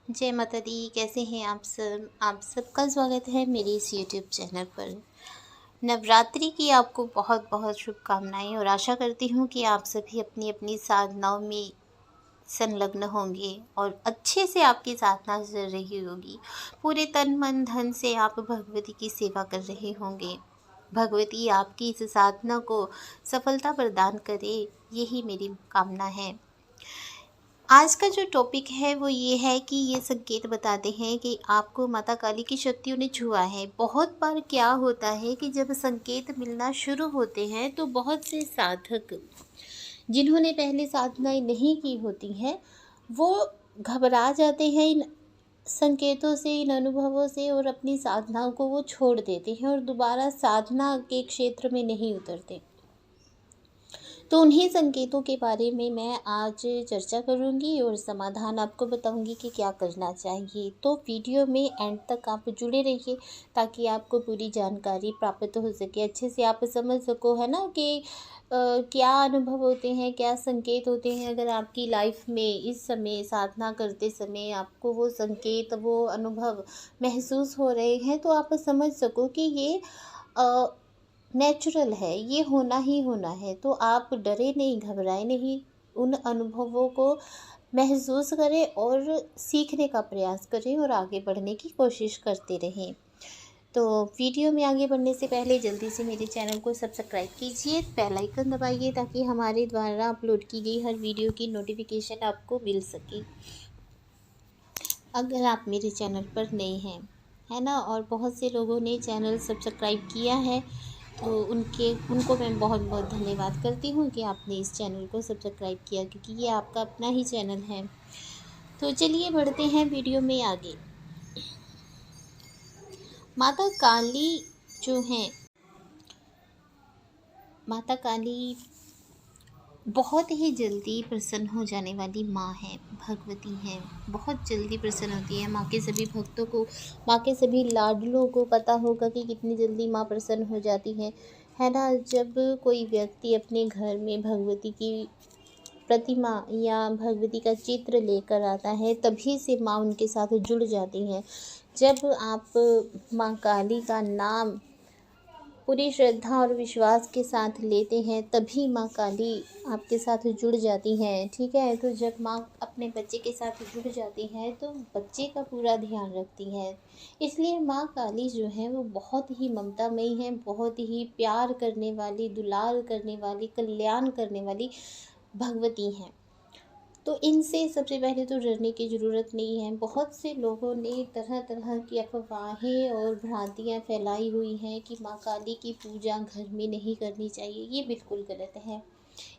जय माता दी। कैसे हैं आप सब? आप सबका स्वागत है मेरे इस यूट्यूब चैनल पर। नवरात्रि की आपको बहुत बहुत शुभकामनाएं और आशा करती हूँ कि आप सभी अपनी अपनी साधनाओं में संलग्न होंगे और अच्छे से आपकी साधना चल रही होगी। पूरे तन मन धन से आप भगवती की सेवा कर रहे होंगे। भगवती आपकी इस साधना को सफलता प्रदान करे, यही मेरी कामना है। आज का जो टॉपिक है वो ये है कि ये संकेत बताते हैं कि आपको माता काली की शक्तियों ने छुआ है। बहुत बार क्या होता है कि जब संकेत मिलना शुरू होते हैं तो बहुत से साधक जिन्होंने पहले साधनाएं नहीं की होती हैं वो घबरा जाते हैं इन संकेतों से, इन अनुभवों से, और अपनी साधनाओं को वो छोड़ देते हैं और दोबारा साधना के क्षेत्र में नहीं उतरते। तो उन्हीं संकेतों के बारे में मैं आज चर्चा करूंगी और समाधान आपको बताऊंगी कि क्या करना चाहिए। तो वीडियो में एंड तक आप जुड़े रहिए ताकि आपको पूरी जानकारी प्राप्त हो सके, अच्छे से आप समझ सको, है ना, कि क्या अनुभव होते हैं, क्या संकेत होते हैं। अगर आपकी लाइफ में इस समय साधना करते समय आपको वो संकेत, वो अनुभव महसूस हो रहे हैं तो आप समझ सको कि ये नेचुरल है, ये होना ही होना है। तो आप डरे नहीं, घबराए नहीं, उन अनुभवों को महसूस करें और सीखने का प्रयास करें और आगे बढ़ने की कोशिश करते रहें। तो वीडियो में आगे बढ़ने से पहले जल्दी से मेरे चैनल को सब्सक्राइब कीजिए, बेल आइकन दबाइए ताकि हमारे द्वारा अपलोड की गई हर वीडियो की नोटिफिकेशन आपको मिल सके। अगर आप मेरे चैनल पर नए हैं, है ना, और बहुत से लोगों ने चैनल सब्सक्राइब किया है तो उनको मैं बहुत बहुत धन्यवाद करती हूँ कि आपने इस चैनल को सब्सक्राइब किया, क्योंकि ये आपका अपना ही चैनल है। तो चलिए बढ़ते हैं वीडियो में आगे। माता काली जो हैं, माता काली बहुत ही जल्दी प्रसन्न हो जाने वाली माँ है, भगवती हैं। बहुत जल्दी प्रसन्न होती है माँ के सभी भक्तों को, माँ के सभी लाडलों को पता होगा कि कितनी जल्दी माँ प्रसन्न हो जाती है ना। जब कोई व्यक्ति अपने घर में भगवती की प्रतिमा या भगवती का चित्र लेकर आता है तभी से माँ उनके साथ जुड़ जाती हैं। जब आप माँ काली का नाम पूरी श्रद्धा और विश्वास के साथ लेते हैं तभी माँ काली आपके साथ जुड़ जाती हैं, ठीक है। तो जब माँ अपने बच्चे के साथ जुड़ जाती है तो बच्चे का पूरा ध्यान रखती है। इसलिए माँ काली जो है वो बहुत ही ममतामयी है, बहुत ही प्यार करने वाली, दुलार करने वाली, कल्याण करने वाली भगवती हैं। तो इनसे सबसे पहले तो डरने की ज़रूरत नहीं है। बहुत से लोगों ने तरह तरह की अफवाहें और भ्रांतियाँ फैलाई हुई हैं कि माँ काली की पूजा घर में नहीं करनी चाहिए। ये बिल्कुल गलत है,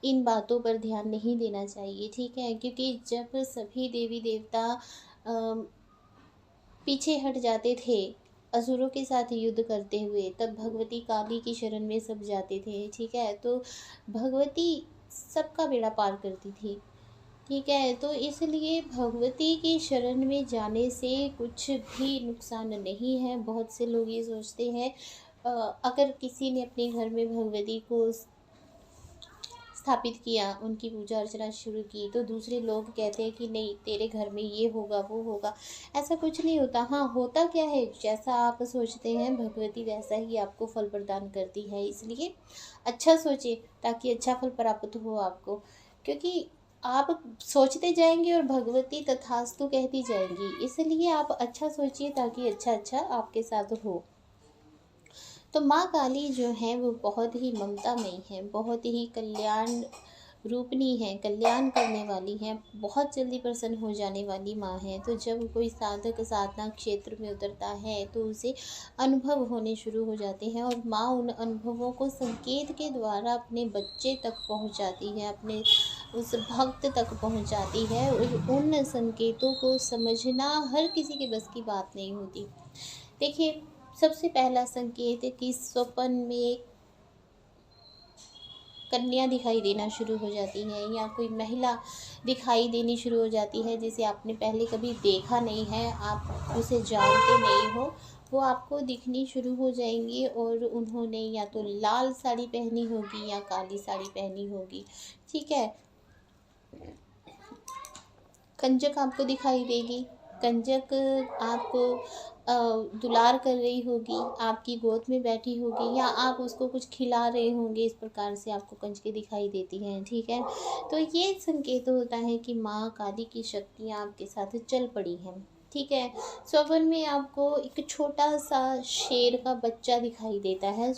इन बातों पर ध्यान नहीं देना चाहिए, ठीक है। क्योंकि जब सभी देवी देवता पीछे हट जाते थे असुरों के साथ युद्ध करते हुए, तब भगवती काली की शरण में सब जाते थे, ठीक है। तो भगवती सबका बेड़ा पार करती थी, ठीक है। तो इसलिए भगवती की शरण में जाने से कुछ भी नुकसान नहीं है। बहुत से लोग ये सोचते हैं अगर किसी ने अपने घर में भगवती को स्थापित किया, उनकी पूजा अर्चना शुरू की, तो दूसरे लोग कहते हैं कि नहीं तेरे घर में ये होगा वो होगा। ऐसा कुछ नहीं होता। हाँ, होता क्या है, जैसा आप सोचते हैं भगवती वैसा ही आपको फल प्रदान करती है। इसलिए अच्छा सोचिए ताकि अच्छा फल प्राप्त हो आपको, क्योंकि आप सोचते जाएंगे और भगवती तथास्तु कहती जाएंगी। इसलिए आप अच्छा सोचिए ताकि अच्छा अच्छा आपके साथ हो। तो माँ काली जो है वो बहुत ही ममतामयी है, बहुत ही कल्याण रूपनी है, कल्याण करने वाली है, बहुत जल्दी प्रसन्न हो जाने वाली माँ है। तो जब कोई साधक साधना क्षेत्र में उतरता है तो उसे अनुभव होने शुरू हो जाते हैं और माँ उन अनुभवों को संकेत के द्वारा अपने बच्चे तक पहुँचाती है, अपने उस भक्त तक पहुँचाती है। उन संकेतों को समझना हर किसी के बस की बात नहीं होती। देखिए, सबसे पहला संकेत है कि स्वप्न में कन्या दिखाई देना शुरू हो जाती है या कोई महिला दिखाई देनी शुरू हो जाती है जिसे आपने पहले कभी देखा नहीं है, आप उसे जानते नहीं हो, वो आपको दिखनी शुरू हो जाएंगी और उन्होंने या तो लाल साड़ी पहनी होगी या काली साड़ी पहनी होगी, ठीक है। कंजक आपको दिखाई देगी, कंजक आपको दुलार कर रही होगी, आपकी गोद में बैठी होगी, या आप उसको कुछ खिला रहे होंगे, इस प्रकार से आपको कंजकें दिखाई देती हैं, ठीक है। तो ये संकेत होता है कि माँ काली की शक्तियाँ आपके साथ चल पड़ी हैं, ठीक है। स्वप्न में आपको एक छोटा सा शेर का बच्चा दिखाई देता है।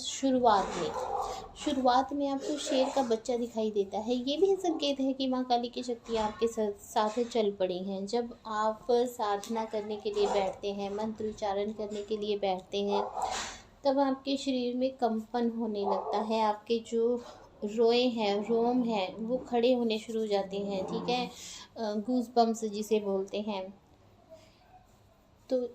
शुरुआत में आपको शेर का बच्चा दिखाई देता है। ये भी संकेत है कि माँ काली की शक्तियाँ आपके साथ चल पड़ी हैं। जब आप साधना करने के लिए बैठते हैं, मंत्र उच्चारण करने के लिए बैठते हैं, तब आपके शरीर में कंपन होने लगता है। आपके जो रोए हैं, रोम हैं, वो खड़े होने शुरू हो जाते हैं, ठीक है। गूज बम्स जिसे बोलते हैं। तो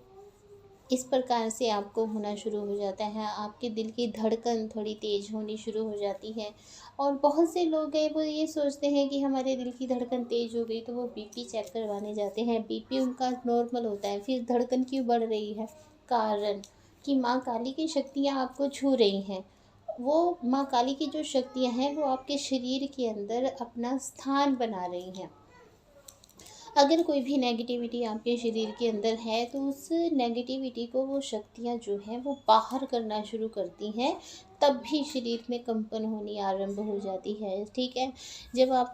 इस प्रकार से आपको होना शुरू हो जाता है। आपके दिल की धड़कन थोड़ी तेज़ होनी शुरू हो जाती है। और बहुत से लोग हैं वो ये सोचते हैं कि हमारे दिल की धड़कन तेज़ हो गई, तो वो बीपी चेक करवाने जाते हैं। बीपी उनका नॉर्मल होता है, फिर धड़कन क्यों बढ़ रही है? कारण कि माँ काली की शक्तियाँ आपको छू रही हैं। वो माँ काली की जो शक्तियाँ हैं वो आपके शरीर के अंदर अपना स्थान बना रही हैं। अगर कोई भी नेगेटिविटी आपके शरीर के अंदर है, तो उस नेगेटिविटी को वो शक्तियाँ जो हैं वो बाहर करना शुरू करती हैं। तब भी शरीर में कंपन होनी आरंभ हो जाती है, ठीक है। जब आप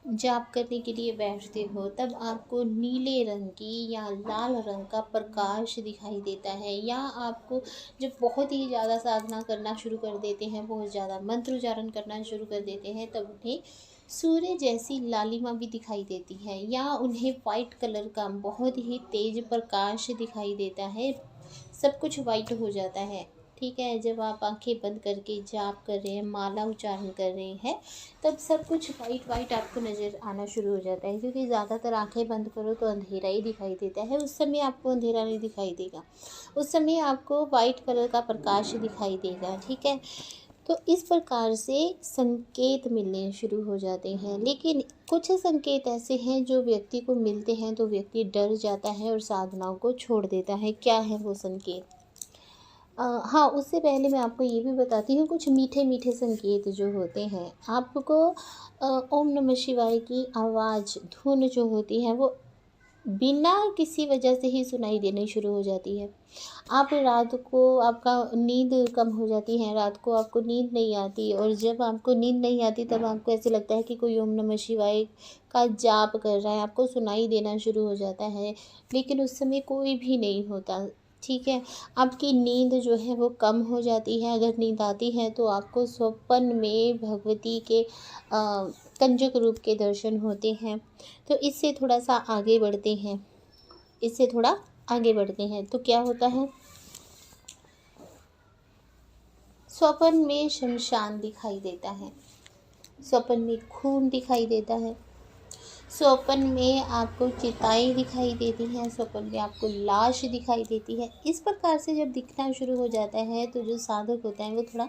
जाप करने के लिए बैठते हो, तब आपको नीले रंग की या लाल रंग का प्रकाश दिखाई देता है, या आपको जब बहुत ही ज़्यादा साधना करना शुरू कर देते हैं, बहुत ज़्यादा मंत्र उच्चारण करना शुरू कर देते हैं, तब उन्हें सूर्य जैसी लालिमा भी दिखाई देती है, या उन्हें वाइट कलर का बहुत ही तेज प्रकाश दिखाई देता है। सब कुछ वाइट हो जाता है, ठीक है। जब आप आंखें बंद करके जाप कर रहे हैं, माला उच्चारण कर रहे हैं, तब सब कुछ वाइट वाइट आपको नज़र आना शुरू हो जाता है। क्योंकि ज़्यादातर आंखें बंद करो तो अंधेरा ही दिखाई देता है। उस समय आपको अंधेरा नहीं दिखाई देगा, उस समय आपको वाइट कलर का प्रकाश दिखाई देगा, ठीक है। तो इस प्रकार से संकेत मिलने शुरू हो जाते हैं। लेकिन कुछ संकेत ऐसे हैं जो व्यक्ति को मिलते हैं तो व्यक्ति डर जाता है और साधनाओं को छोड़ देता है। क्या है वो संकेत? हाँ, उससे पहले मैं आपको ये भी बताती हूँ, कुछ मीठे मीठे संकेत जो होते हैं आपको ओम नमः शिवाय की आवाज़, धुन जो होती है वो बिना किसी वजह से ही सुनाई देनी शुरू हो जाती है। आप रात को आपका नींद कम हो जाती है, रात को आपको नींद नहीं आती, और जब आपको नींद नहीं आती तब आपको ऐसे लगता है कि कोई ओम नमः शिवाय का जाप कर रहा है, आपको सुनाई देना शुरू हो जाता है, लेकिन उस समय कोई भी नहीं होता, ठीक है। आपकी नींद जो है वो कम हो जाती है। अगर नींद आती है तो आपको स्वप्न में भगवती के कंजक रूप के दर्शन होते हैं। तो इससे थोड़ा सा आगे बढ़ते हैं, तो क्या होता है, स्वप्न में शमशान दिखाई देता है, स्वप्न में खून दिखाई देता है, स्वप्न में आपको चिताएं दिखाई देती हैं, स्वप्न में आपको लाश दिखाई देती है। इस प्रकार से जब दिखना शुरू हो जाता है तो जो साधक होता है वो थोड़ा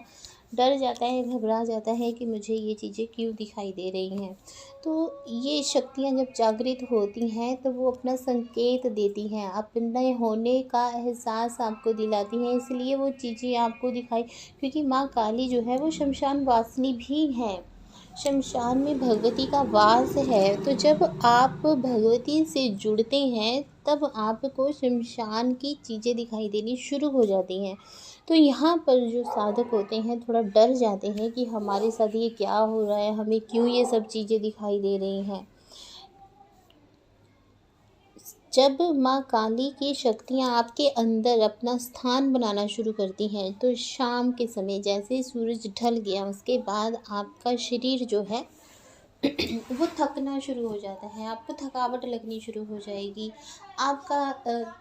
डर जाता है, घबरा जाता है कि मुझे ये चीज़ें क्यों दिखाई दे रही हैं। तो ये शक्तियाँ जब जागृत होती हैं तो वो अपना संकेत देती हैं, अपने होने का एहसास आपको दिलाती हैं, इसलिए वो चीज़ें आपको दिखाई, क्योंकि माँ काली जो है वो शमशान वासिनी भी हैं। शमशान में भगवती का वास है। तो जब आप भगवती से जुड़ते हैं तब आपको शमशान की चीज़ें दिखाई देनी शुरू हो जाती हैं। तो यहाँ पर जो साधक होते हैं थोड़ा डर जाते हैं कि हमारे साथ ये क्या हो रहा है, हमें क्यों ये सब चीज़ें दिखाई दे रही हैं। जब माँ काली की शक्तियाँ आपके अंदर अपना स्थान बनाना शुरू करती हैं, तो शाम के समय जैसे सूरज ढल गया उसके बाद आपका शरीर जो है वो थकना शुरू हो जाता है, आपको थकावट लगनी शुरू हो जाएगी, आपका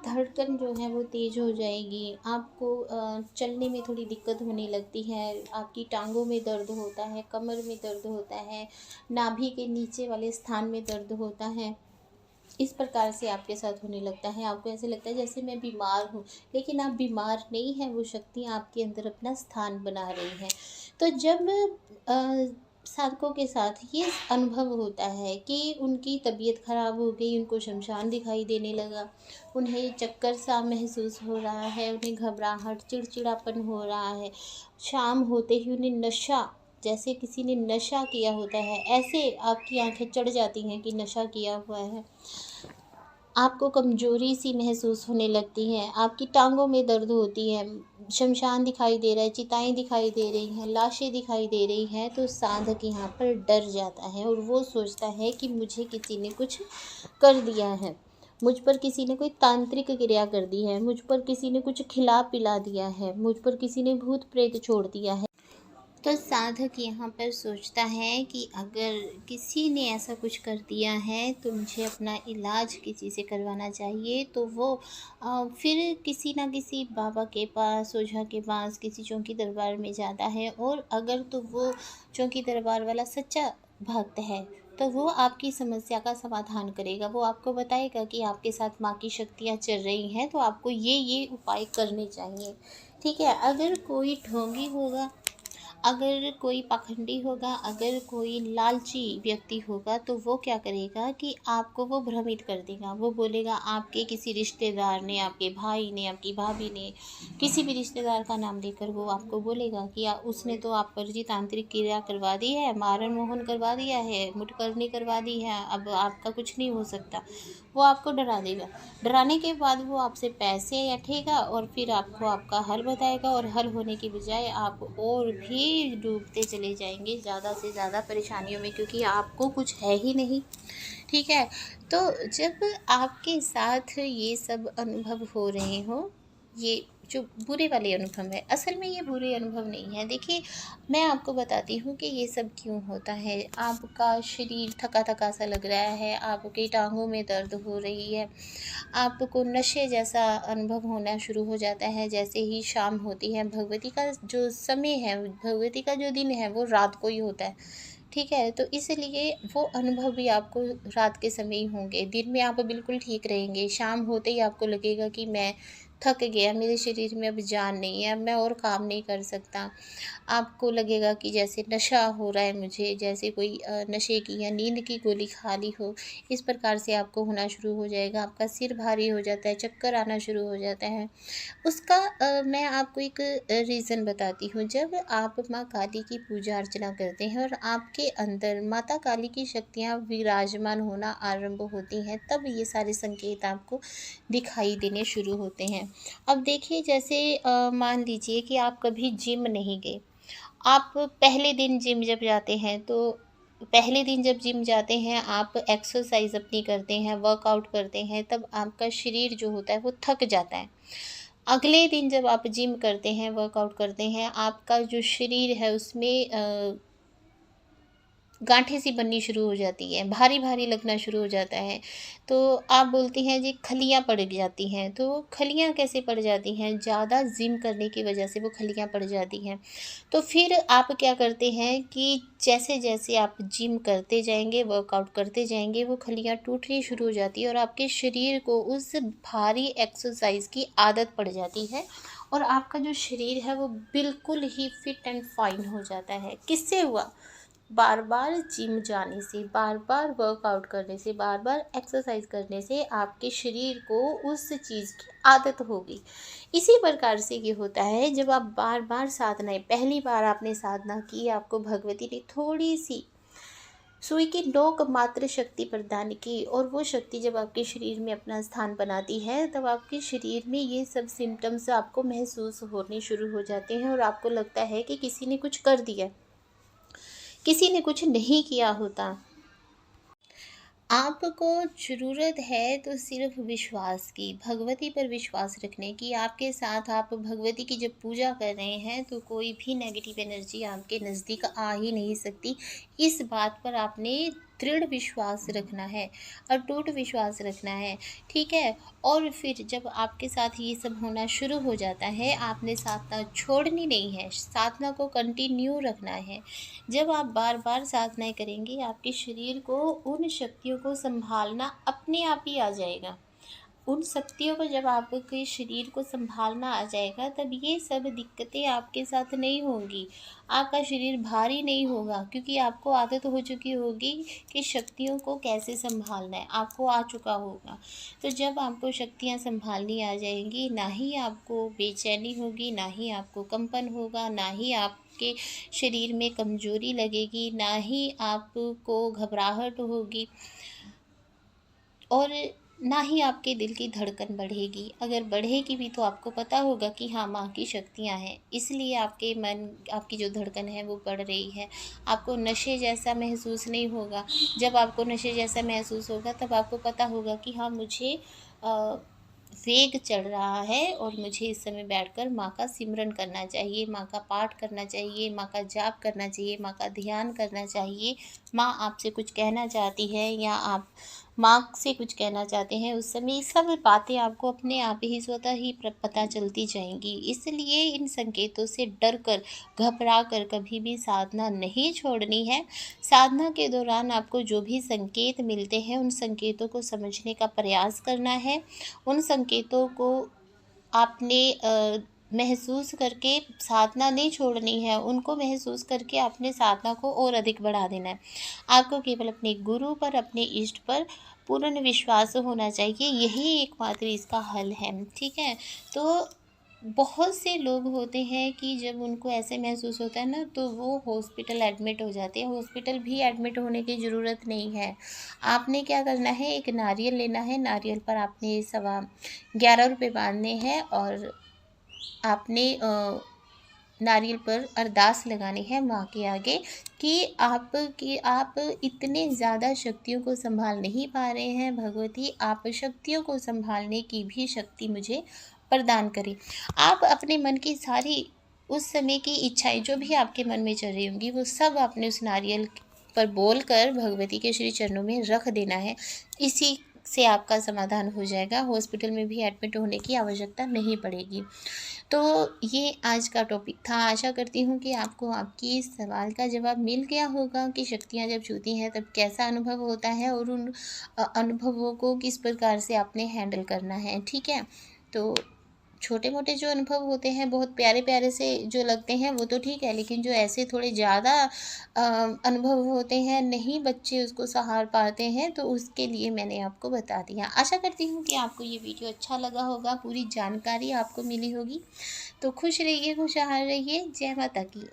धड़कन जो है वो तेज़ हो जाएगी, आपको चलने में थोड़ी दिक्कत होने लगती है, आपकी टांगों में दर्द होता है, कमर में दर्द होता है, नाभि के नीचे वाले स्थान में दर्द होता है। इस प्रकार से आपके साथ होने लगता है, आपको ऐसे लगता है जैसे मैं बीमार हूँ, लेकिन आप बीमार नहीं हैं, वो शक्तियाँ आपके अंदर अपना स्थान बना रही हैं। तो जब साधकों के साथ ये अनुभव होता है कि उनकी तबीयत ख़राब हो गई, उनको शमशान दिखाई देने लगा, उन्हें चक्कर सा महसूस हो रहा है, उन्हें घबराहट, चिड़चिड़ापन हो रहा है, शाम होते ही उन्हें नशा, जैसे किसी ने नशा किया होता है, ऐसे आपकी आंखें चढ़ जाती हैं कि नशा किया हुआ है। आपको कमज़ोरी सी महसूस होने लगती है, आपकी टाँगों में दर्द होती है, शमशान दिखाई दे रहा है, चिताएँ दिखाई दे रही हैं, लाशें दिखाई दे रही हैं, तो साधक यहाँ पर डर जाता है और वो सोचता है कि मुझे किसी ने कुछ कर दिया है। मुझ पर किसी ने कोई तांत्रिक क्रिया कर दी है, मुझ पर किसी ने कुछ खिला-पिला दिया है, मुझ पर किसी ने भूत-प्रेत छोड़ दिया है। तो साधक यहाँ पर सोचता है कि अगर किसी ने ऐसा कुछ कर दिया है तो मुझे अपना इलाज किसी से करवाना चाहिए। तो वो फिर किसी ना किसी बाबा के पास, ओझा के पास, किसी चौकी दरबार में जाता है और अगर तो वो चौकी दरबार वाला सच्चा भक्त है तो वो आपकी समस्या का समाधान करेगा। वो आपको बताएगा कि आपके साथ माँ की शक्तियाँ चल रही हैं, तो आपको ये उपाय करने चाहिए। ठीक है? अगर कोई ढोंगी होगा, अगर कोई पाखंडी होगा, अगर कोई लालची व्यक्ति होगा, तो वो क्या करेगा कि आपको वो भ्रमित कर देगा। वो बोलेगा आपके किसी रिश्तेदार ने, आपके भाई ने, आपकी भाभी ने, किसी भी रिश्तेदार का नाम लेकर वो आपको बोलेगा कि उसने तो आप पर जी तांत्रिक क्रिया करवा दी है, मारण मोहन करवा दिया है, मुठकरनी करवा दी है, अब आपका कुछ नहीं हो सकता। वो आपको डरा देगा। डराने के बाद वो आपसे पैसे ऐंठेगा और फिर आपको आपका हल बताएगा और हल होने की बजाय आप और भी डूबते चले जाएंगे ज़्यादा से ज़्यादा परेशानियों में, क्योंकि आपको कुछ है ही नहीं। ठीक है? तो जब आपके साथ ये सब अनुभव हो रहे हों, ये जो बुरे वाले अनुभव है, असल में ये बुरे अनुभव नहीं है। देखिए, मैं आपको बताती हूँ कि ये सब क्यों होता है। आपका शरीर थका-थका सा लग रहा है, आपकी टाँगों में दर्द हो रही है, आपको नशे जैसा अनुभव होना शुरू हो जाता है जैसे ही शाम होती है। भगवती का जो समय है, भगवती का जो दिन है, वो रात को ही होता है। ठीक है? तो इसलिए वो अनुभव भी आपको रात के समय ही होंगे। दिन में आप बिल्कुल ठीक रहेंगे, शाम होते ही आपको लगेगा कि मैं थक गया, मेरे शरीर में अब जान नहीं है, अब मैं और काम नहीं कर सकता। आपको लगेगा कि जैसे नशा हो रहा है मुझे, जैसे कोई नशे की या नींद की गोली खा ली हो, इस प्रकार से आपको होना शुरू हो जाएगा। आपका सिर भारी हो जाता है, चक्कर आना शुरू हो जाता है। उसका मैं आपको एक रीज़न बताती हूँ। जब आप माँ काली की पूजा अर्चना करते हैं और आपके अंदर माता काली की शक्तियाँ विराजमान होना आरंभ होती हैं, तब ये सारे संकेत आपको दिखाई देने शुरू होते हैं। अब देखिए, जैसे मान लीजिए कि आप कभी जिम नहीं गए। आप पहले दिन जिम जब जाते हैं, तो पहले दिन जब जिम जाते हैं, आप एक्सरसाइज़ अपनी करते हैं, वर्कआउट करते हैं, तब आपका शरीर जो होता है वो थक जाता है। अगले दिन जब आप जिम करते हैं, वर्कआउट करते हैं, आपका जो शरीर है उसमें गाँठें सी बननी शुरू हो जाती है, भारी-भारी लगना शुरू हो जाता है। तो आप बोलती हैं जी खलियाँ पड़ जाती हैं, तो खलियाँ कैसे पड़ जाती हैं? ज़्यादा जिम करने की वजह से वो खलियाँ पड़ जाती हैं। तो फिर आप क्या करते हैं कि जैसे-जैसे आप जिम करते जाएँगे, वर्कआउट करते जाएँगे, वो खलियाँ टूटनी शुरू हो जाती है और आपके शरीर को उस भारी एक्सरसाइज़ की आदत पड़ जाती है और आपका जो शरीर है वो बिल्कुल ही फिट एंड फाइन हो जाता है। किससे हुआ? बार-बार जिम जाने से, बार-बार वर्कआउट करने से, बार-बार एक्सरसाइज करने से आपके शरीर को उस चीज़ की आदत हो गई। इसी प्रकार से ये होता है, जब आप बार-बार साधनाएँ, पहली बार आपने साधना की, आपको भगवती ने थोड़ी-सी सुई की नोक मात्र शक्ति प्रदान की और वो शक्ति जब आपके शरीर में अपना स्थान बनाती है, तब आपके शरीर में ये सब सिम्पटम्स आपको महसूस होने शुरू हो जाते हैं और आपको लगता है कि किसी ने कुछ कर दिया, किसी ने कुछ नहीं किया होता। आपको ज़रूरत है तो सिर्फ़ विश्वास की, भगवती पर विश्वास रखने की। आपके साथ आप भगवती की जब पूजा कर रहे हैं, तो कोई भी नेगेटिव एनर्जी आपके नज़दीक आ ही नहीं सकती। इस बात पर आपने दृढ़ विश्वास रखना है, अटूट विश्वास रखना है, ठीक है? और फिर जब आपके साथ ये सब होना शुरू हो जाता है, आपने साधना छोड़नी नहीं है, साधना को कंटिन्यू रखना है। जब आप बार-बार साधनाएँ करेंगे, आपके शरीर को उन शक्तियों को सँभालना अपने आप ही आ जाएगा। उन शक्तियों को जब आपके शरीर को सँभालना आ जाएगा, तब ये सब दिक्कतें आपके साथ नहीं होंगी। आपका शरीर भारी नहीं होगा, क्योंकि आपको आदत हो चुकी होगी कि शक्तियों को कैसे सँभालना है, आपको आ चुका होगा। तो जब आपको शक्तियाँ सँभालनी आ जाएँगी, ना ही आपको बेचैनी होगी, ना ही आपको कंपन होगा, ना ही आपके शरीर में कमज़ोरी लगेगी, ना ही आपको घबराहट होगी। और ना ही आपके दिल की धड़कन बढ़ेगी। अगर बढ़ेगी भी तो आपको पता होगा कि हाँ, माँ की शक्तियाँ हैं, इसलिए आपके मन आपकी जो धड़कन है वो बढ़ रही है। आपको नशे जैसा महसूस नहीं होगा। जब आपको नशे जैसा महसूस होगा तब आपको पता होगा कि हाँ, मुझे अ, वेग चढ़ रहा है और मुझे इस समय बैठकर माँ का सिमरन करना चाहिए, माँ का पाठ करना चाहिए, माँ का जाप करना चाहिए, माँ का ध्यान करना चाहिए। माँ आपसे कुछ कहना चाहती है या आप माँ से कुछ कहना चाहते हैं, उस समय ये सब बातें आपको अपने आप ही स्वतः ही पता चलती जाएंगी। इसलिए इन संकेतों से डर कर, घबरा कर कभी भी साधना नहीं छोड़नी है। साधना के दौरान आपको जो भी संकेत मिलते हैं उन संकेतों को समझने का प्रयास करना है। उन संकेतों को आपने महसूस करके साधना नहीं छोड़नी है, उनको महसूस करके अपने साधना को और अधिक बढ़ा देना है। आपको केवल अपने गुरु पर, अपने इष्ट पर पूर्ण विश्वास होना चाहिए, यही एकमात्र इसका हल है, ठीक है? तो बहुत से लोग होते हैं कि जब उनको ऐसे महसूस होता है ना, तो वो हॉस्पिटल एडमिट हो जाते हैं। हॉस्पिटल भी एडमिट होने की ज़रूरत नहीं है। आपने क्या करना है, एक नारियल लेना है, नारियल पर आपने 11.25 रुपए बाँधने हैं और आपने नारियल पर अरदास लगानी है माँ के आगे कि आप इतने ज़्यादा शक्तियों को सँभाल नहीं पा रहे हैं भगवती, आप शक्तियों को सँभालने की भी शक्ति मुझे प्रदान करें। आप अपने मन की सारी उस समय की इच्छाएँ जो भी आपके मन में चल रही होंगी, वो सब आपने उस नारियल पर बोलकर भगवती के श्री चरणों में रख देना है। इसी से आपका समाधान हो जाएगा, हॉस्पिटल में भी एडमिट होने की आवश्यकता नहीं पड़ेगी। तो ये आज का टॉपिक था। आशा करती हूँ कि आपको आपकी इस सवाल का जवाब मिल गया होगा कि शक्तियाँ जब छूती हैं तब कैसा अनुभव होता है और उन अनुभवों को किस प्रकार से आपने हैंडल करना है, ठीक है? तो छोटे-मोटे जो अनुभव होते हैं बहुत प्यारे-प्यारे से जो लगते हैं वो तो ठीक है, लेकिन जो ऐसे थोड़े ज़्यादा अनुभव होते हैं, नहीं बच्चे उसको सहार पाते हैं, तो उसके लिए मैंने आपको बता दिया। आशा करती हूँ कि आपको ये वीडियो अच्छा लगा होगा, पूरी जानकारी आपको मिली होगी। तो खुश रहिए, खुशहाल रहिए। जय माता की।